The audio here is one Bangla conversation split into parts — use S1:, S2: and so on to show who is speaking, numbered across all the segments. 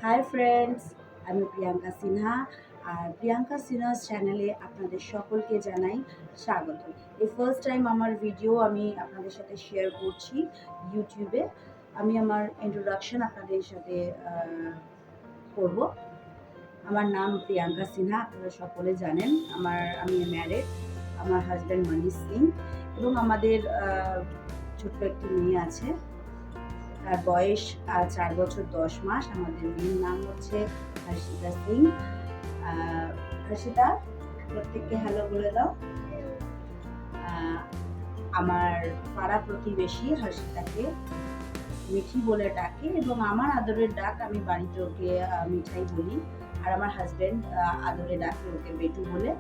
S1: হাই ফ্রেন্ডস, আমি প্রিয়াঙ্কা সিনহা। আর প্রিয়াঙ্কা সিনহাস চ্যানেলে আপনাদের সকলকে জানাই স্বাগত। এই ফার্স্ট টাইম আমার ভিডিও আমি আপনাদের সাথে শেয়ার করছি ইউটিউবে। আমি আমার ইন্ট্রোডাকশন আপনাদের সাথে করব। আমার নাম প্রিয়াঙ্কা সিনহা, আপনারা সকলে জানেন। আমি ম্যারেড, আমার হাজব্যান্ড মনীষ সিং এবং আমাদের ছোট্ট একটি মেয়ে আছে। তার বয়স 4 বছর 10 মাস। আমাদের মেয়ের নাম হচ্ছে হর্ষিতা সিং। হর্ষিতা, প্রত্যেককে হ্যালো বলে দাও। আমার পাড়া প্রতিবেশী হর্ষিতাকে মিঠি বলে ডাকে এবং আমার আদরের ডাক, আমি বাড়িতে ওকে মিঠাই বলি। আর আমার হাজব্যান্ড আদরে ডাকে ওকে বেটু বলে।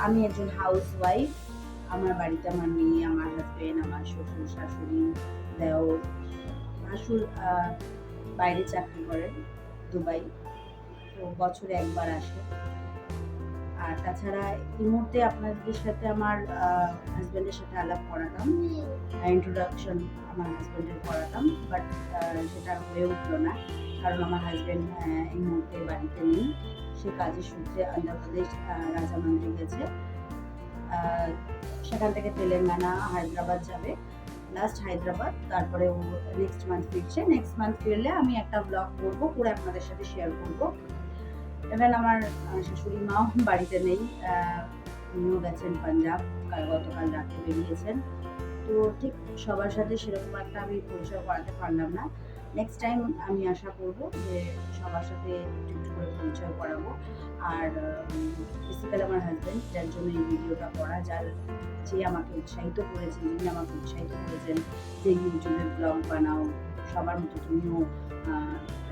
S1: আমি একজন হাউস ওয়াইফ। আমার বাড়িতে আমার মেয়ে, আমার হাজব্যান্ড, আমার শ্বশুর শাশুড়ি, দেওর। ভাসুর বাইরে চাকরি করেন, দুবাই, তো বছরে একবার আসে। আর তাছাড়া এই মুহূর্তে আপনাদের সাথে আমার হাজব্যান্ডের সাথে আলাপ করাতাম, ইন্ট্রোডাকশন আমার হাজব্যান্ডের করাতাম, বাট সেটা হয়ে উঠলো না, কারণ আমার হাজব্যান্ড এই মুহূর্তে বাড়িতে নেই। সে কাজের সূত্রে অন্ধ্রপ্রদেশ রাজামন্দ্রি গেছে, সেখান থেকে তেলেঙ্গানা হায়দ্রাবাদ যাবে। লাস্ট হায়দ্রাবাদ, তারপরে ও নেক্সট মান্থ ফিরছে। নেক্সট মান্থ ফিরলে আমি একটা ব্লগ করবো, করে আপনাদের সাথে শেয়ার করবো। ইভেন আমার শাশুড়ি মাও বাড়িতে নেই, উনিও গেছেন পাঞ্জাব, গতকাল রাতে বেরিয়েছেন। তো ঠিক সবার সাথে সেরকম একটা আমি পরিচয় করাতে পারলাম না। নেক্সট টাইম আমি আশা করব যে সবার সাথে একটু একটু করে পরিচয় করাবো। আর বেসিক্যালি আমার হাজব্যান্ড, যার জন্য এই ভিডিওটা করা, যে আমাকে উৎসাহিত করেছেন, যিনি আমাকে উৎসাহিত করেছেন যে ইউটিউবে ব্লগ বানাও, সবার মতো তুমিও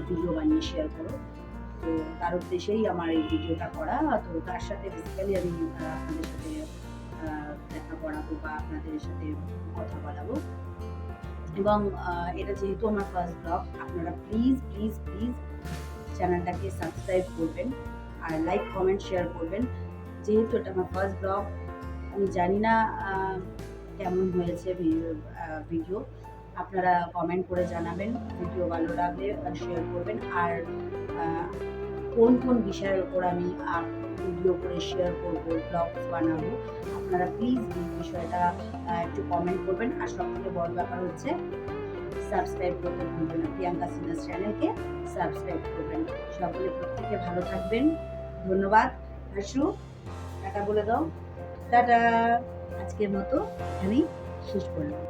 S1: ভিডিও বানিয়ে শেয়ার করো। তো তার উদ্দেশ্যেই আমার এই ভিডিওটা করা। তো তার সাথে বেসিক্যালি আমি আপনাদের সাথে দেখা করাবো বা আপনাদের সাথে কথা বলাবো। এবং এটা যেহেতু আমার ফার্স্ট ব্লগ, আপনারা প্লিজ প্লিজ প্লিজ চ্যানেলটাকে সাবস্ক্রাইব করবেন আর লাইক কমেন্ট শেয়ার করবেন। যেহেতু এটা আমার ফার্স্ট ব্লগ, আমি জানি না কেমন হয়েছে ভিডিও। আপনারা কমেন্ট করে জানাবেন, ভিডিও ভালো লাগলে শেয়ার করবেন। আর কোন কোন বিষয়ের উপর আমি ভিডিও করে শেয়ার করবো, ব্লগস বানাবো, আপনারা প্লিজ এই বিষয়টা একটু কমেন্ট করবেন। আর সবথেকে বড় ব্যাপার হচ্ছে সাবস্ক্রাইব করতে ভুলবেন না, প্রিয়াঙ্কা সিনহাস চ্যানেলকে সাবস্ক্রাইব করবেন। সকলে প্রত্যেকে ভালো থাকবেন। ধন্যবাদ। হাসু, টাটা বলে দাও। টাটা। আজকের মতো এখানেই শেষ করলাম।